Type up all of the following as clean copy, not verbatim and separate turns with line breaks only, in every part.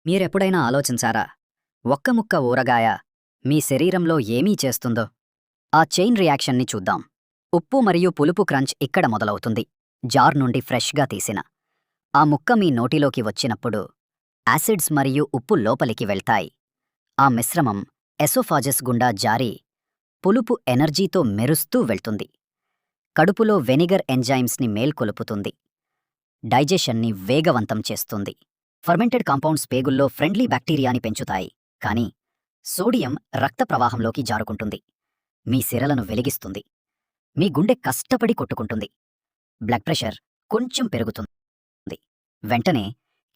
మీరెప్పుడైనా ఆలోచించారా? ఒక్క ముక్క ఊరగాయ మీ శరీరంలో ఏమీ చేస్తుందో? ఆ చైన్ రియాక్షన్ని చూద్దాం. ఉప్పు మరియు పులుపు క్రంచ్ ఇక్కడ మొదలవుతుంది. జార్ నుండి ఫ్రెష్‌గా తీసిన ఆ ముక్క మీ నోటిలోకి వచ్చినప్పుడు యాసిడ్స్ మరియు ఉప్పు లోపలికి వెళ్తాయి. ఆ మిశ్రమం ఎసోఫాజస్ గుండా జారి పులుపు ఎనర్జీతో మెరుస్తూ వెళ్తుంది. కడుపులో వెనిగర్ ఎంజైమ్స్‌ని మేల్కొలుపుతుంది. డైజెషన్ని వేగవంతం చేస్తుంది. ఫర్మెంటెడ్ కాంపౌండ్స్ పేగుల్లో ఫ్రెండ్లీ బ్యాక్టీరియాని పెంచుతాయి. కానీ సోడియం రక్త ప్రవాహంలోకి జారుకుంటుంది. మీ సిరలను వెలిగిస్తుంది. మీ గుండె కష్టపడి కొట్టుకుంటుంది. బ్లడ్ ప్రెషర్ కొంచెం పెరుగుతుంది. వెంటనే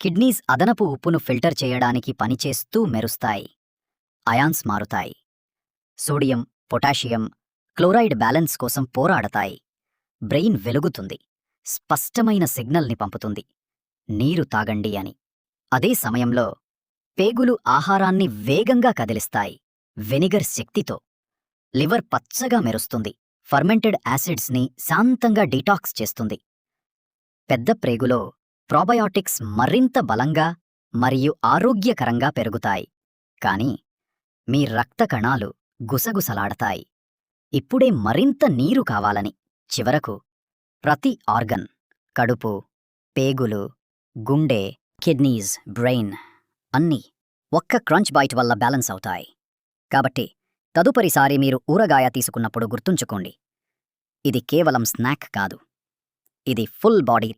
కిడ్నీస్ అదనపు ఉప్పును ఫిల్టర్ చేయడానికి పనిచేస్తూ మెరుస్తాయి. అయాన్స్ మారుతాయి. సోడియం, పొటాషియం, క్లోరైడ్ బ్యాలెన్స్ కోసం పోరాడతాయి. బ్రెయిన్ వెలుగుతుంది. స్పష్టమైన సిగ్నల్ని పంపుతుంది. నీరు తాగండి అని. అదే సమయంలో పేగులు ఆహారాన్ని వేగంగా కదిలిస్తాయి. వెనిగర్ శక్తితో లివర్ పచ్చగా మెరుస్తుంది. ఫర్మెంటెడ్ యాసిడ్స్ని శాంతంగా డీటాక్స్ చేస్తుంది. పెద్ద ప్రేగులో ప్రోబయాటిక్స్ మరింత బలంగా మరియు ఆరోగ్యకరంగా పెరుగుతాయి. కానీ మీ రక్త కణాలు గుసగుసలాడతాయి. ఇప్పుడే మరింత నీరు కావాలని. చివరకు ప్రతి ఆర్గన్, కడుపు, పేగులు, గుండె, కిడ్నీస్, బ్రెయిన్ అన్నీ ఒక్క క్రంచ్ బైట్ వల్ల బ్యాలెన్స్ అవుతాయి. కాబట్టి తదుపరిసారి మీరు ఊరగాయ తీసుకున్నప్పుడు గుర్తుంచుకోండి, ఇది కేవలం స్నాక్ కాదు. ఇది ఫుల్ బాడీ